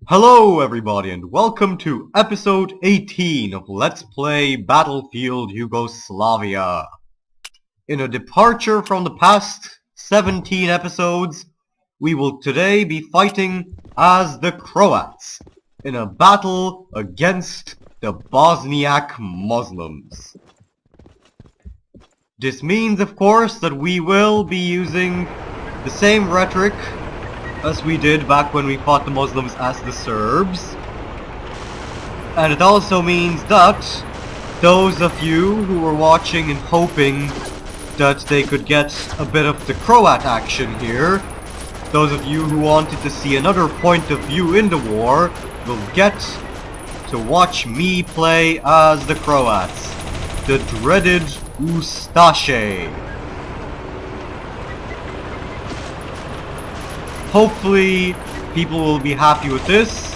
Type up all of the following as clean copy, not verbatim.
Hello everybody and welcome to episode 18 of Let's Play Battlefield Yugoslavia. In a departure from the past 17 episodes, we will today be fighting as the Croats in a battle against the Bosniak Muslims. This means, of course, that we will be using the same rhetoric as we did back when we fought the Muslims as the Serbs. And it also means that those of you who were watching and hoping that they could get a bit of the Croat action here, those of you who wanted to see another point of view in the war, will get to watch me play as the Croats, the dreaded Ustaše. Hopefully, people will be happy with this.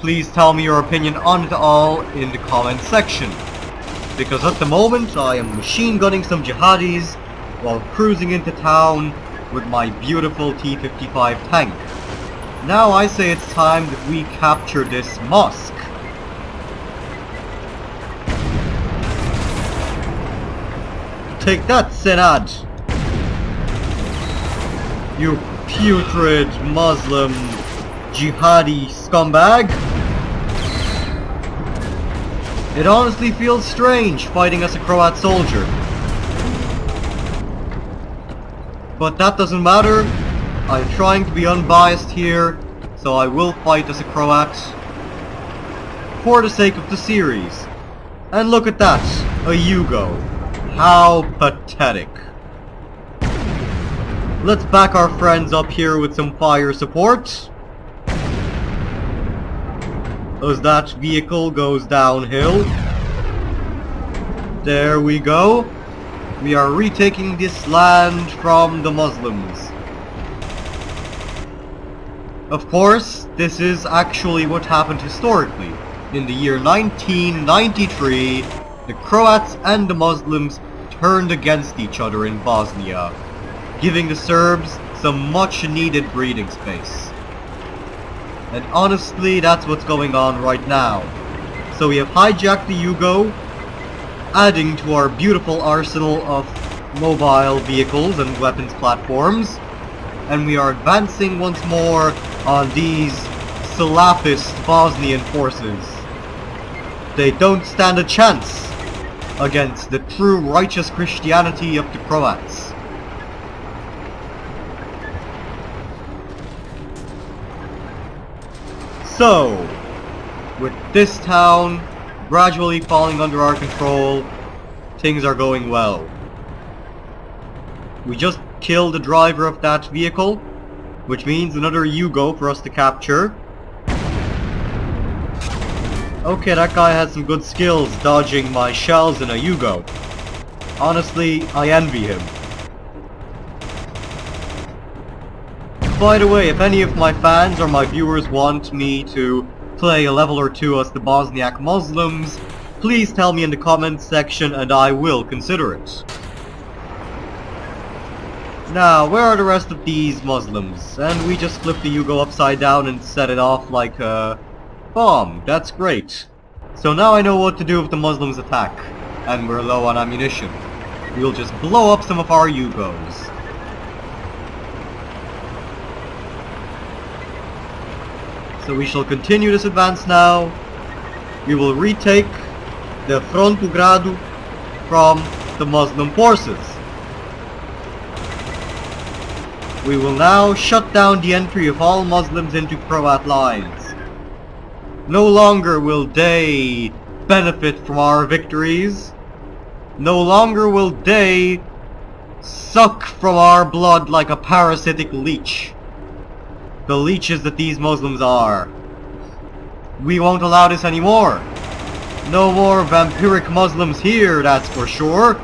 Please tell me your opinion on it all in the comment section. Because at the moment, I am machine gunning some jihadis while cruising into town with my beautiful T-55 tank. Now I say it's time that we capture this mosque. Take that, Senad! You putrid Muslim jihadi scumbag. It honestly feels strange fighting as a Croat soldier. But that doesn't matter. I'm trying to be unbiased here, so I will fight as a Croat for the sake of the series. And look at that, a Yugo. How pathetic. Let's back our friends up here with some fire support as that vehicle goes downhill. There we go. We are retaking this land from the Muslims. Of course, this is actually what happened historically. In the year 1993, the Croats and the Muslims turned against each other in Bosnia, giving the Serbs some much needed breathing space. And honestly, that's what's going on right now. So we have hijacked the Yugo, adding to our beautiful arsenal of mobile vehicles and weapons platforms, and we are advancing once more on these Salafist Bosnian forces. They don't stand a chance against the true righteous Christianity of the Croats. So, with this town gradually falling under our control, things are going well. We just killed the driver of that vehicle, which means another Yugo for us to capture. Okay, that guy has some good skills dodging my shells in a Yugo. Honestly, I envy him. By the way, if any of my fans or my viewers want me to play a level or two as the Bosniak Muslims, please tell me in the comments section and I will consider it. Now, where are the rest of these Muslims? And we just flipped the Yugo upside down and set it off like a bomb. That's great. So now I know what to do if the Muslims attack, and we're low on ammunition. We'll just blow up some of our Yugos. So we shall continue this advance now. We will retake the Frontu Gradu from the Muslim forces. We will now shut down the entry of all Muslims into Croat lines. No longer will they benefit from our victories. No longer will they suck from our blood like a parasitic leech. The leeches that these Muslims are. We won't allow this anymore. No more vampiric Muslims here, that's for sure.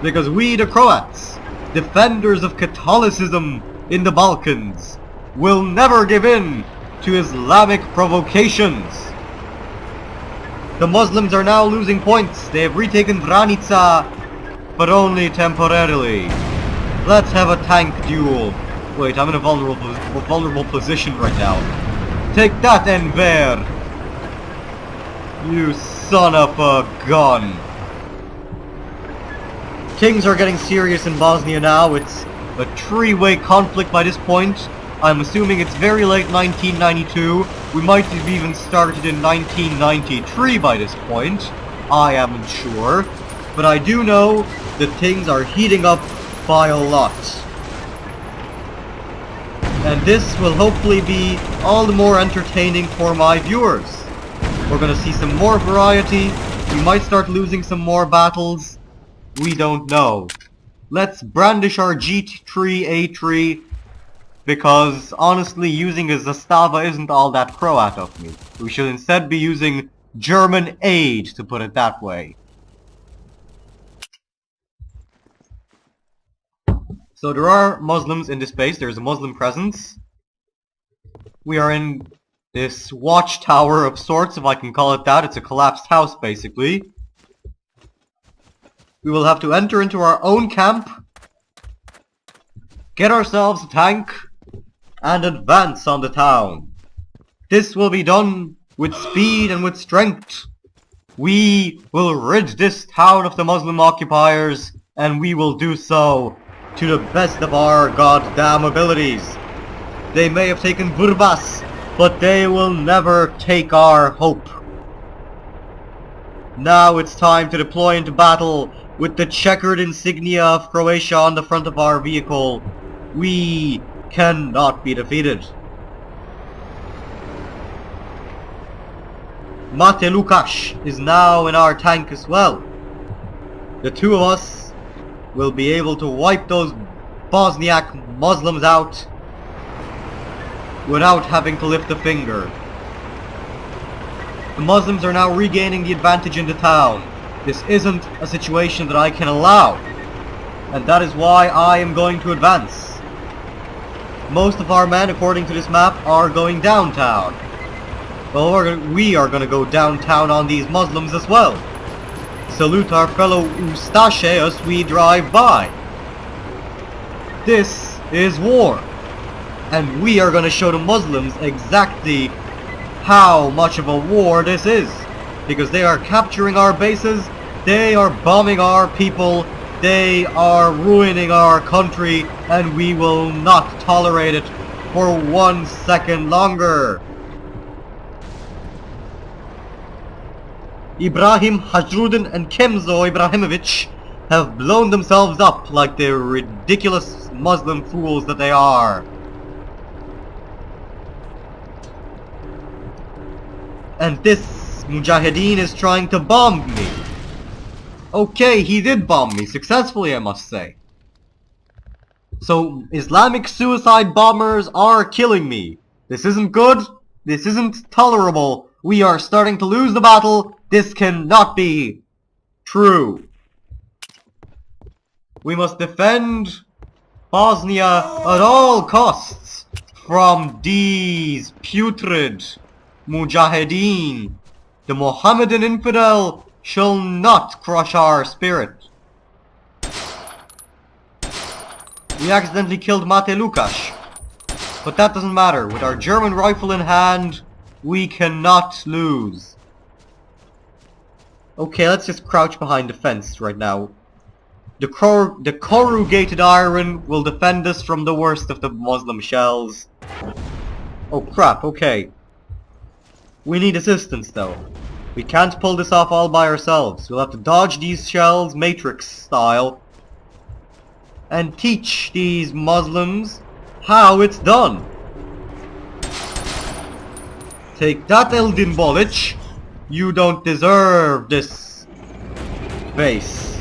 Because we, the Croats, defenders of Catholicism in the Balkans, will never give in to Islamic provocations. The Muslims are now losing points. They have retaken Vranica, but only temporarily. Let's have a tank duel. Wait, I'm in a vulnerable position right now. Take that, Enver! You son of a gun! Things are getting serious in Bosnia now. It's a three-way conflict by this point. I'm assuming it's very late 1992. We might have even started in 1993 by this point. I am sure. But I do know that things are heating up by a lot. And this will hopefully be all the more entertaining for my viewers. We're gonna see some more variety. We might start losing some more battles. We don't know. Let's brandish our G3A3, because honestly using a Zastava isn't all that Croat of me. We should instead be using German aid, to put it that way. So there are Muslims in this base. There's a Muslim presence. We are in this watchtower of sorts, if I can call it that. It's a collapsed house, basically. We will have to enter into our own camp, get ourselves a tank, and advance on the town. This will be done with speed and with strength. We will rid this town of the Muslim occupiers, and we will do so to the best of our goddamn abilities. They may have taken Burbas, but they will never take our hope. Now it's time to deploy into battle with the checkered insignia of Croatia on the front of our vehicle. We cannot be defeated. Mate Lukash is now in our tank as well. The two of us will be able to wipe those Bosniak Muslims out without having to lift a finger. The Muslims are now regaining the advantage in the town. This isn't a situation that I can allow, and that is why I am going to advance. Most of our men, according to this map, are going downtown. Well, we are going to go downtown on these Muslims as well. Salute our fellow Ustashempathy as we drive by. This is war, and we are going to show the Muslims exactly how much of a war this is, because they are capturing our bases, they are bombing our people, they are ruining our country, and we will not tolerate it for 1 second longer. Ibrahim Hajrudin and Kemzo Ibrahimovic have blown themselves up like the ridiculous Muslim fools that they are. And this Mujahideen is trying to bomb me. Okay, he did bomb me, successfully I must say. So, Islamic suicide bombers are killing me. This isn't good. This isn't tolerable. We are starting to lose the battle. This cannot be true. We must defend Bosnia at all costs from these putrid Mujahideen. The Mohammedan infidel shall not crush our spirit. We accidentally killed Mate Lukash, but that doesn't matter. With our German rifle in hand, we cannot lose. Okay, let's just crouch behind the fence right now. The corrugated iron will defend us from the worst of the Muslim shells. Oh crap, okay. We need assistance though. We can't pull this off all by ourselves. We'll have to dodge these shells, Matrix style, and teach these Muslims how it's done. Take that, Eldin Bolic. You don't deserve this base.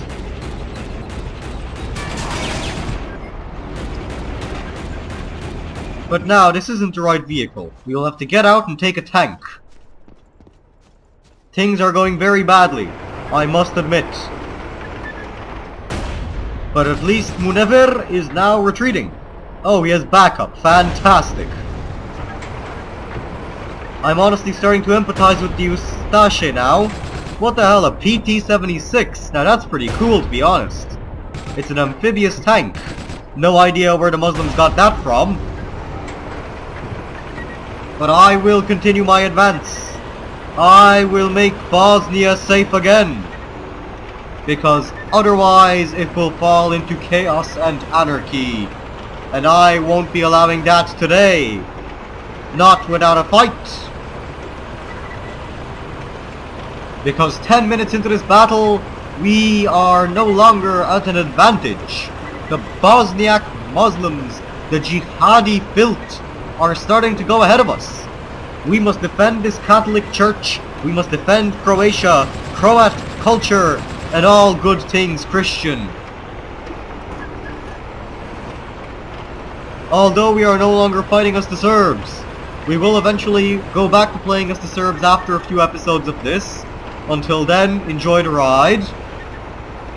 But now, this isn't the right vehicle. We will have to get out and take a tank. Things are going very badly, I must admit. But at least Munevir is now retreating. Oh, he has backup. Fantastic. I'm honestly starting to empathize with the Ustache now. What the hell, a PT-76? Now that's pretty cool, to be honest. It's an amphibious tank. No idea where the Muslims got that from. But I will continue my advance. I will make Bosnia safe again. Because otherwise it will fall into chaos and anarchy. And I won't be allowing that today. Not without a fight. Because 10 minutes into this battle, we are no longer at an advantage. The Bosniak Muslims, the jihadi filth, are starting to go ahead of us. We must defend this Catholic Church. We must defend Croatia, Croat culture, and all good things Christian. Although we are no longer fighting as the Serbs, we will eventually go back to playing as the Serbs after a few episodes of this. Until then, enjoy the ride.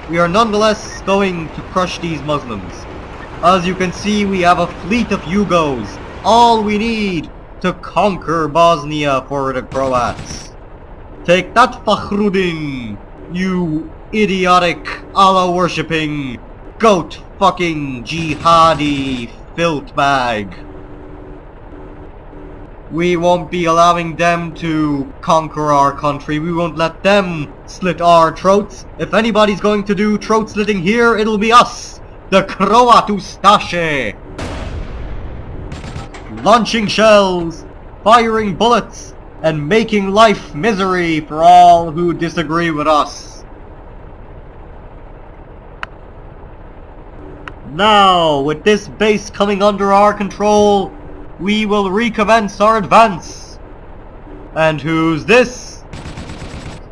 We are nonetheless going to crush these Muslims. As you can see, we have a fleet of Yugos. All we need to conquer Bosnia for the Croats. Take that, Fakhrudin, you idiotic, Allah-worshipping, goat-fucking jihadi filth bag. We won't be allowing them to conquer our country. We won't let them slit our throats. If anybody's going to do throat slitting here, it'll be us, the Croat Ustache. Launching shells, firing bullets, and making life misery for all who disagree with us. Now, with this base coming under our control, we will recommence our advance. And who's this?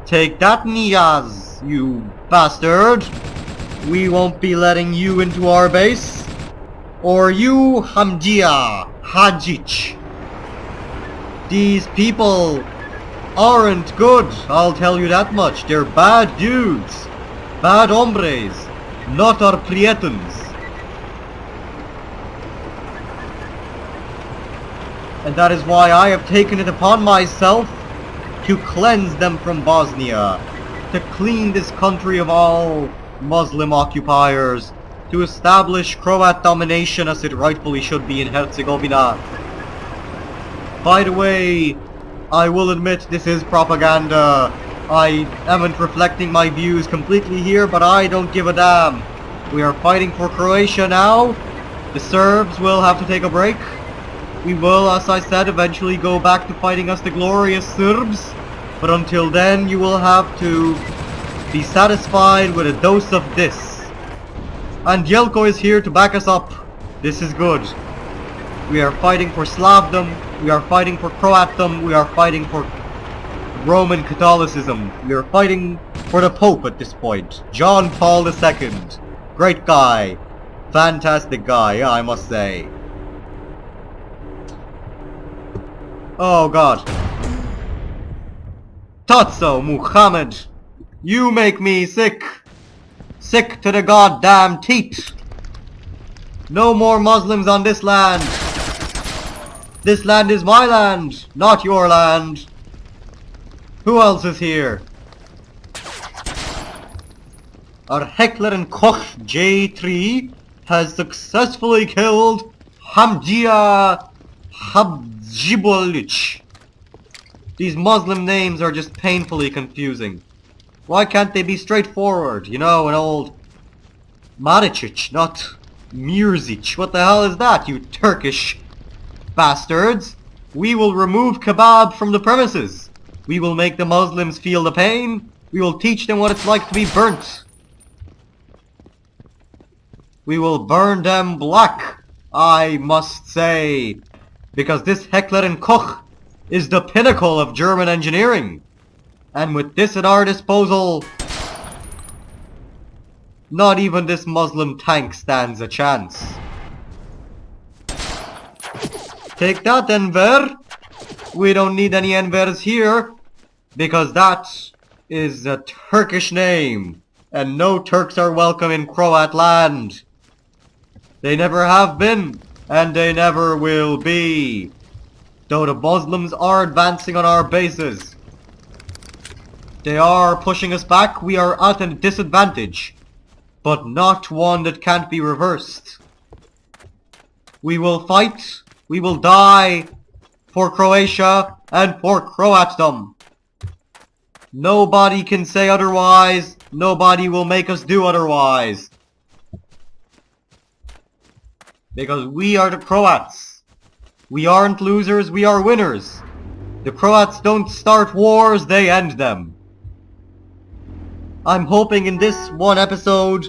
Take that, Niyaz, you bastard. We won't be letting you into our base. Or you, Hamdia Hadjic. These people aren't good, I'll tell you that much. They're bad dudes. Bad hombres. Not our prietons. And that is why I have taken it upon myself to cleanse them from Bosnia, to clean this country of all Muslim occupiers, to establish Croat domination as it rightfully should be in Herzegovina. By the way, I will admit this is propaganda. I haven't reflecting my views completely here, but I don't give a damn. We are fighting for Croatia now. The Serbs will have to take a break. We will, as I said, eventually go back to fighting as the glorious Serbs. But until then, you will have to be satisfied with a dose of this. And Jelko is here to back us up. This is good. We are fighting for Slavdom. We are fighting for Croatdom. We are fighting for Roman Catholicism. We are fighting for the Pope at this point. John Paul II. Great guy. Fantastic guy, I must say. Oh god. Tatso, Muhammad. You make me sick. Sick to the goddamn teeth. No more Muslims on this land. This land is my land, not your land. Who else is here? Our Heckler and Koch J3 has successfully killed Hamdia Habjibolich. These Muslim names are just painfully confusing. Why can't they be straightforward? You know, an old Maricic, not Mirzic. What the hell is that, you Turkish bastards? We will remove kebab from the premises. We will make the Muslims feel the pain. We will teach them what it's like to be burnt. We will burn them black, I must say. Because this Heckler and Koch is the pinnacle of German engineering. And with this at our disposal, not even this Muslim tank stands a chance. Take that, Enver. We don't need any Envers here, because that is a Turkish name, and no Turks are welcome in Croat land. They never have been, and they never will be. Though the Muslims are advancing on our bases. They are pushing us back. We are at a disadvantage. But not one that can't be reversed. We will fight. We will die for Croatia and for Croatdom. Nobody can say otherwise. Nobody will make us do otherwise. Because we are the Croats. We aren't losers, we are winners. The Croats don't start wars, they end them. I'm hoping in this one episode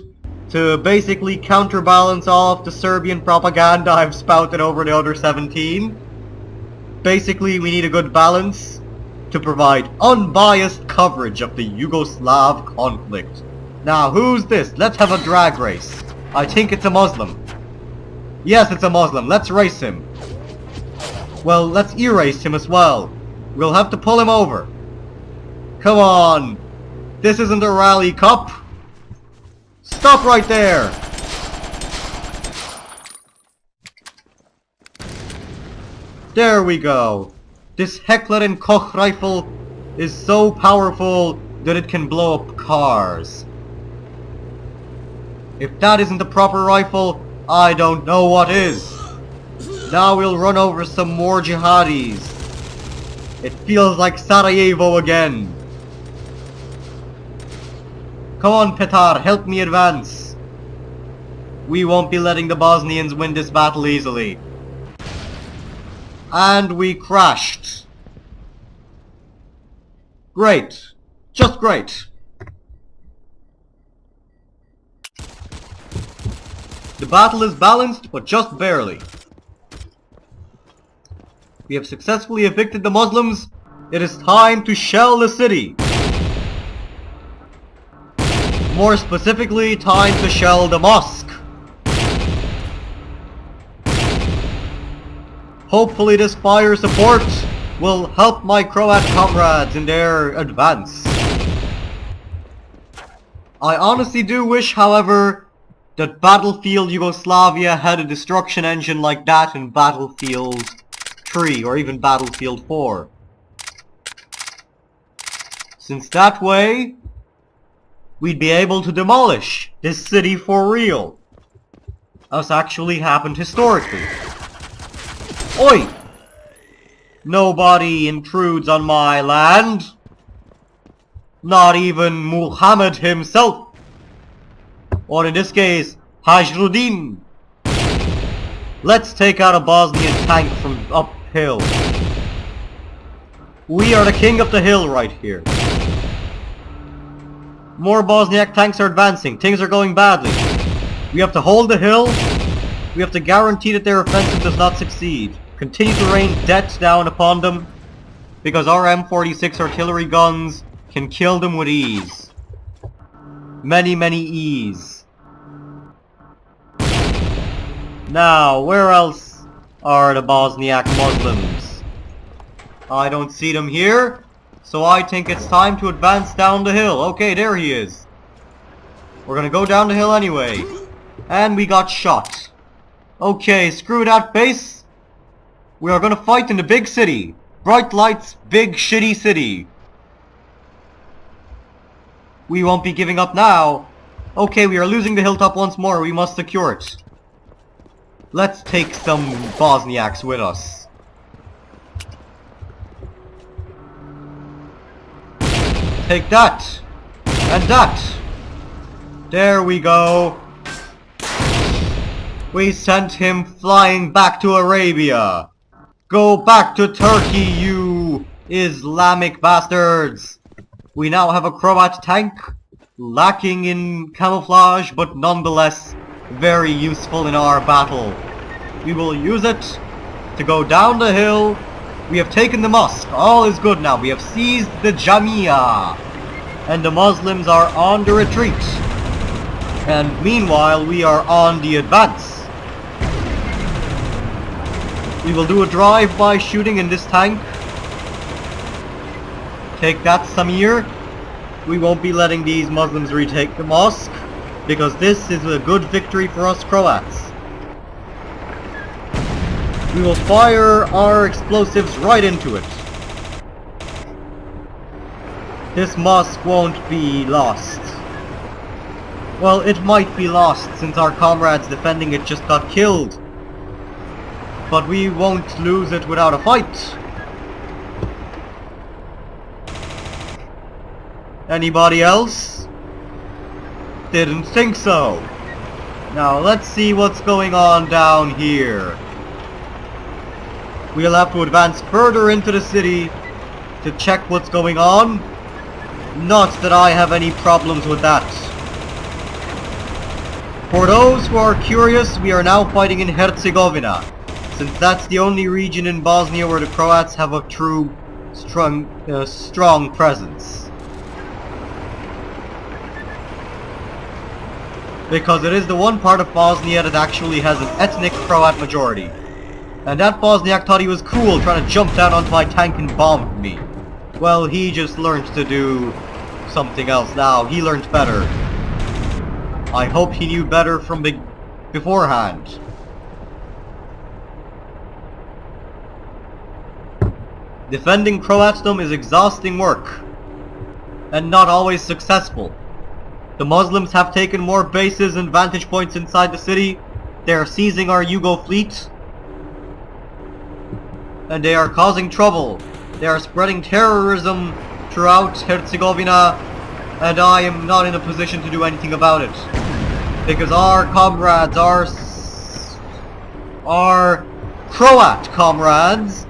to basically counterbalance off the Serbian propaganda I've spouted over the other 17. Basically, we need a good balance to provide unbiased coverage of the Yugoslav conflict. Now, who's this? Let's have a drag race. I think it's a Muslim. Yes, it's a Muslim. Let's race him. Well, let's erase him as well. We'll have to pull him over. Come on. This isn't a rally cup. Stop right there. There we go. This Heckler & Koch rifle is so powerful that it can blow up cars. If that isn't a proper rifle, I don't know what is. Now we'll run over some more jihadis. It feels like Sarajevo again. Come on, Petar, help me advance. We won't be letting the Bosnians win this battle easily. And we crashed. Great. Just great. The battle is balanced, but just barely. We have successfully evicted the Muslims. It is time to shell the city. More specifically, time to shell the mosque. Hopefully this fire support will help my Croat comrades in their advance. I honestly do wish, however, that Battlefield Yugoslavia had a destruction engine like that in Battlefield 3 or even Battlefield 4. Since that way, we'd be able to demolish this city for real. As actually happened historically. Oi! Nobody intrudes on my land. Not even Muhammad himself. Or in this case, Hajruddin. Let's take out a Bosnian tank from uphill. We are the king of the hill right here. More Bosniak tanks are advancing. Things are going badly. We have to hold the hill. We have to guarantee that their offensive does not succeed. Continue to rain death down upon them, because our M46 artillery guns can kill them with ease. Many, many ease. Now, where else are the Bosniak Muslims? I don't see them here, so I think it's time to advance down the hill. Okay, there he is. We're gonna go down the hill anyway. And we got shot. Okay, screw that base. We are gonna fight in the big city. Bright lights, big shitty city. We won't be giving up now. Okay, we are losing the hilltop once more. We must secure it. Let's take some Bosniaks with us. Take that. And that. There we go. We sent him flying back to Arabia. Go back to Turkey, you Islamic bastards! We now have a Croat tank, lacking in camouflage, but nonetheless very useful in our battle. We will use it to go down the hill. We have taken the mosque. All is good now. We have seized the Jamia. And the Muslims are on the retreat. And meanwhile, we are on the advance. We will do a drive-by shooting in this tank. Take that, Samir. We won't be letting these Muslims retake the mosque, because this is a good victory for us Croats. We will fire our explosives right into it. This mosque won't be lost. Well, it might be lost since our comrades defending it just got killed. But we won't lose it without a fight. Anybody else? Didn't think so. Now let's see what's going on down here. We'll have to advance further into the city to check what's going on. Not that I have any problems with that. For those who are curious, we are now fighting in Herzegovina, since that's the only region in Bosnia where the Croats have a true strong presence. Because it is the one part of Bosnia that actually has an ethnic Croat majority. And that Bosniak thought he was cool trying to jump down onto my tank and bomb me. Well, he just learned to do something else now. He learned better. I hope he knew better from beforehand. Defending Croatsdom is exhausting work, and not always successful. The Muslims have taken more bases and vantage points inside the city. They are seizing our Yugo fleet, and they are causing trouble. They are spreading terrorism throughout Herzegovina, and I am not in a position to do anything about it. Because our comrades, our Croat comrades,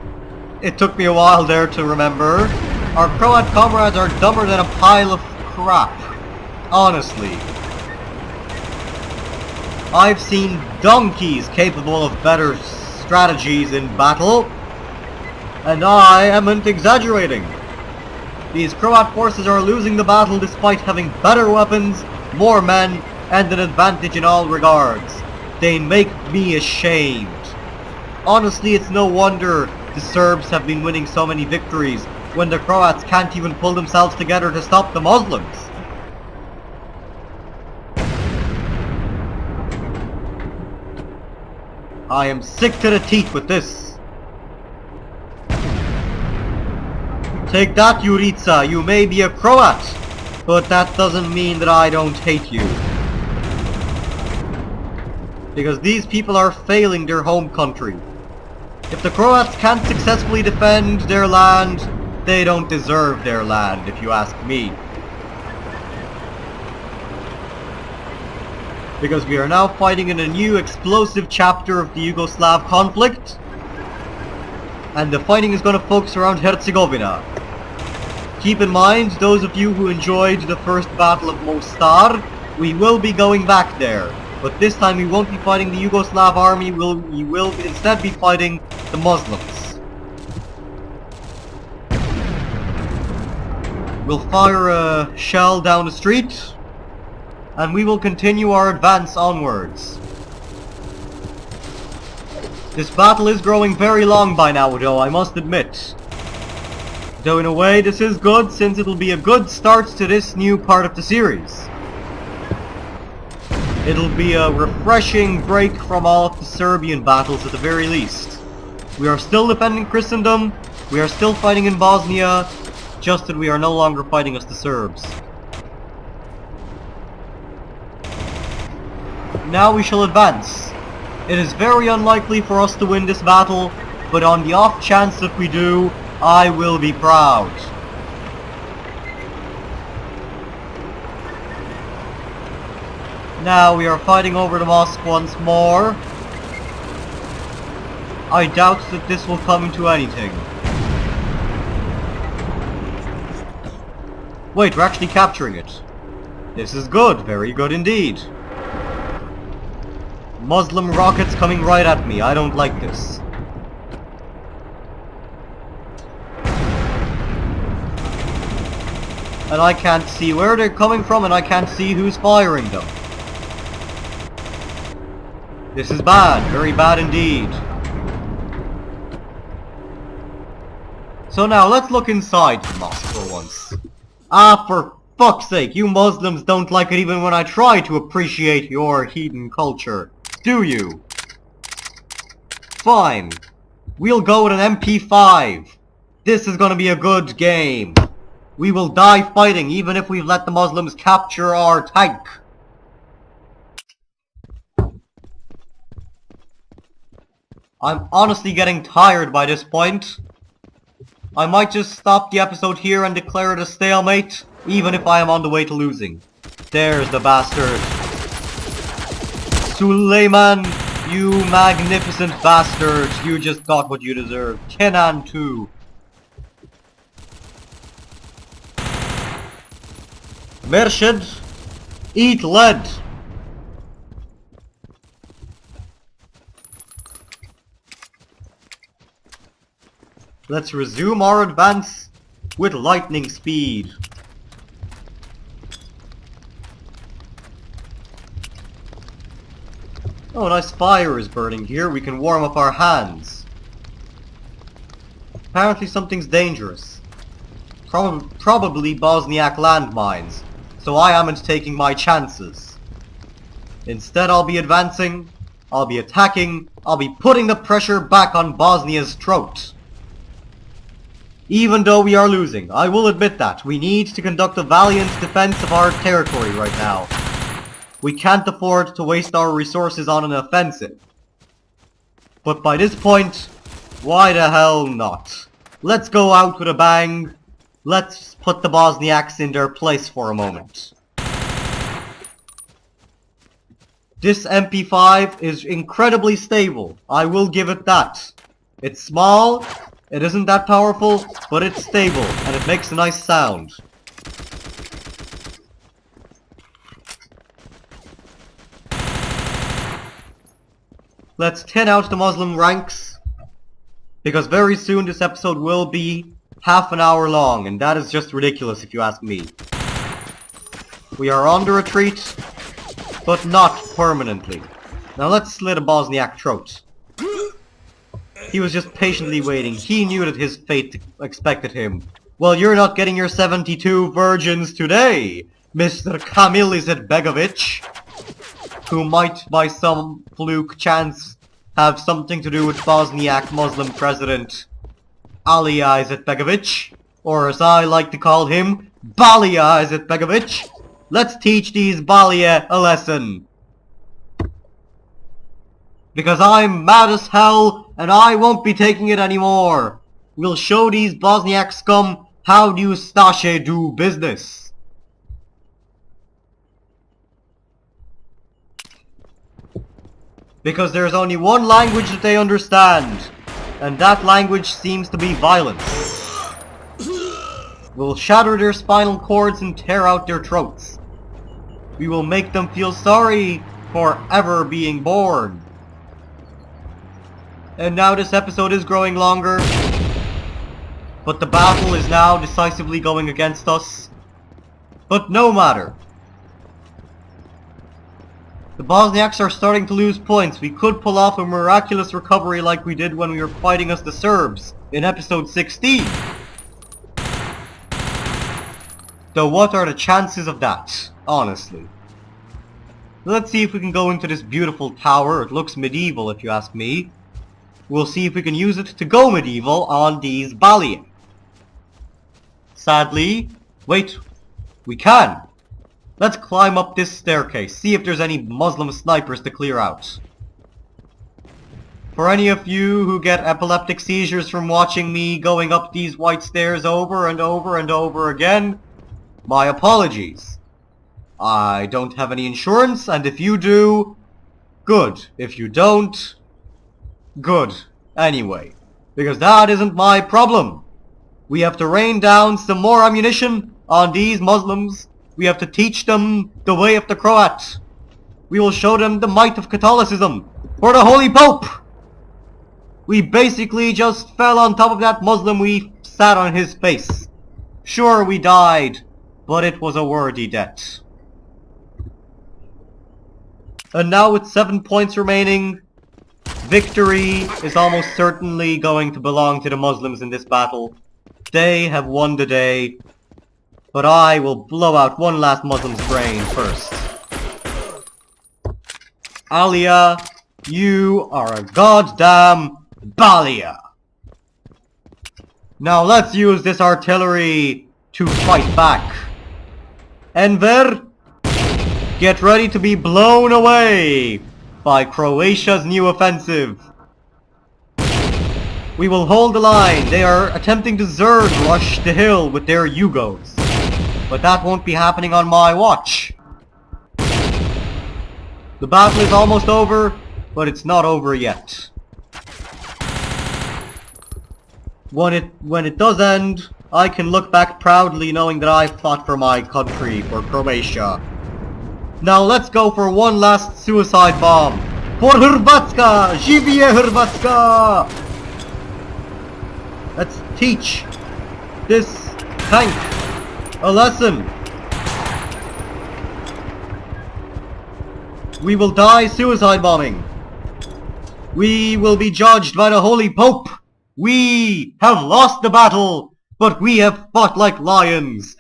it took me a while there to remember, our Croat comrades are dumber than a pile of crap. Honestly. I've seen donkeys capable of better strategies in battle, and I amn't exaggerating. These Croat forces are losing the battle despite having better weapons, more men, and an advantage in all regards. They make me ashamed. Honestly, it's no wonder the Serbs have been winning so many victories when the Croats can't even pull themselves together to stop the Muslims. I am sick to the teeth with this. Take that, Jurica. You may be a Croat, but that doesn't mean that I don't hate you. Because these people are failing their home country. If the Croats can't successfully defend their land, they don't deserve their land, if you ask me. Because we are now fighting in a new explosive chapter of the Yugoslav conflict, and the fighting is going to focus around Herzegovina. Keep in mind, those of you who enjoyed the first Battle of Mostar, we will be going back there. But this time we won't be fighting the Yugoslav army, we will instead be fighting the Muslims. We'll fire a shell down the street, and we will continue our advance onwards. This battle is growing very long by now, though, I must admit. Though in a way this is good, since it'll be a good start to this new part of the series. It'll be a refreshing break from all of the Serbian battles at the very least. We are still defending Christendom, we are still fighting in Bosnia, just that we are no longer fighting as the Serbs. Now we shall advance. It is very unlikely for us to win this battle, but on the off chance that we do, I will be proud. Now we are fighting over the mosque once more. I doubt that this will come to anything. Wait, we're actually capturing it. This is good, very good indeed. Muslim rockets coming right at me, I don't like this. And I can't see where they're coming from, and I can't see who's firing them. This is bad, very bad indeed. So now, let's look inside the mosque for once. Ah, for fuck's sake, you Muslims don't like it even when I try to appreciate your heathen culture, do you? Fine. We'll go with an MP5. This is gonna be a good game. We will die fighting even if we've let the Muslims capture our tank. I'm honestly getting tired by this point. I might just stop the episode here and declare it a stalemate, even if I am on the way to losing. There's the bastard. Suleiman, you magnificent bastard. You just got what you deserve. Kenan too. Mershid, eat lead. Let's resume our advance with lightning speed. Oh, a nice fire is burning here. We can warm up our hands. Apparently something's dangerous. Probably Bosniak landmines. So I amn't taking my chances. Instead, I'll be advancing, I'll be attacking, I'll be putting the pressure back on Bosnia's throat. Even though we are losing, I will admit that. We need to conduct a valiant defense of our territory right now. We can't afford to waste our resources on an offensive. But by this point, why the hell not? Let's go out with a bang. Let's put the Bosniaks in their place for a moment. This MP5 is incredibly stable. I will give it that. It's small, it isn't that powerful, but it's stable, and it makes a nice sound. Let's thin out the Muslim ranks, because very soon this episode will be half an hour long, and that is just ridiculous if you ask me. We are on the retreat, but not permanently. Now let's slit a Bosniak throat. He was just patiently waiting. He knew that his fate expected him. Well, you're not getting your 72 virgins today, Mr. Kamil Izetbegovic, who might, by some fluke chance, have something to do with Bosniak Muslim President Alija Izetbegovic, or as I like to call him, Balija Izetbegovic. Let's teach these Balija a lesson. Because I'm mad as hell, and I won't be taking it anymore. We'll show these Bosniak scum how do Ustaše do business. Because there's only one language that they understand, and that language seems to be violence. We'll shatter their spinal cords and tear out their throats. We will make them feel sorry for ever being born. And now this episode is growing longer, but the battle is now decisively going against us. But no matter. The Bosniaks are starting to lose points. We could pull off a miraculous recovery like we did when we were fighting as the Serbs in episode 16. Though what are the chances of that, honestly? Let's see if we can go into this beautiful tower. It looks medieval if you ask me. We'll see if we can use it to go medieval on these Balija. Sadly, wait, we can. Let's climb up this staircase, see if there's any Muslim snipers to clear out. For any of you who get epileptic seizures from watching me going up these white stairs over and over and over again, my apologies. I don't have any insurance, and if you do, good. If you don't, good. Anyway, because that isn't my problem. We have to rain down some more ammunition on these Muslims. We have to teach them the way of the Croat. We will show them the might of Catholicism for the Holy Pope. We basically just fell on top of that Muslim. We sat on his face. Sure, we died, but it was a worthy death. And now with 7 points remaining, victory is almost certainly going to belong to the Muslims in this battle. They have won the day, but I will blow out one last Muslim's brain first. Alija, You are a goddamn Balia. Now let's use this artillery to fight back. Enver, get ready to be blown away by Croatia's new offensive. We will hold the line. They are attempting to Zerg rush the hill with their Yugos. But that won't be happening on my watch. The battle is almost over, but it's not over yet. When it does end, I can look back proudly knowing that I fought for my country, for Croatia. Now let's go for one last suicide bomb. For Hrvatska! Živije Hrvatska! Let's teach this tank a lesson. We will die suicide bombing. We will be judged by the Holy Pope. We have lost the battle, but we have fought like lions.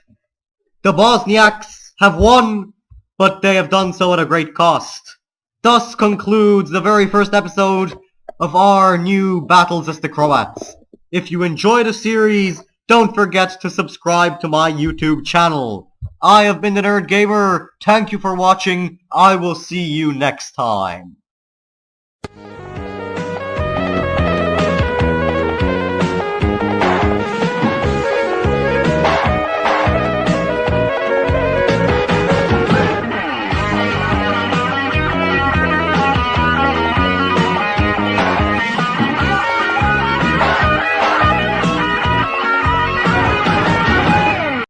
The Bosniaks have won, but they have done so at a great cost. Thus concludes the very first episode of our new battles as the Croats. If you enjoy the series, don't forget to subscribe to my YouTube channel. I have been the Nerd Gamer. Thank you for watching. I will see you next time.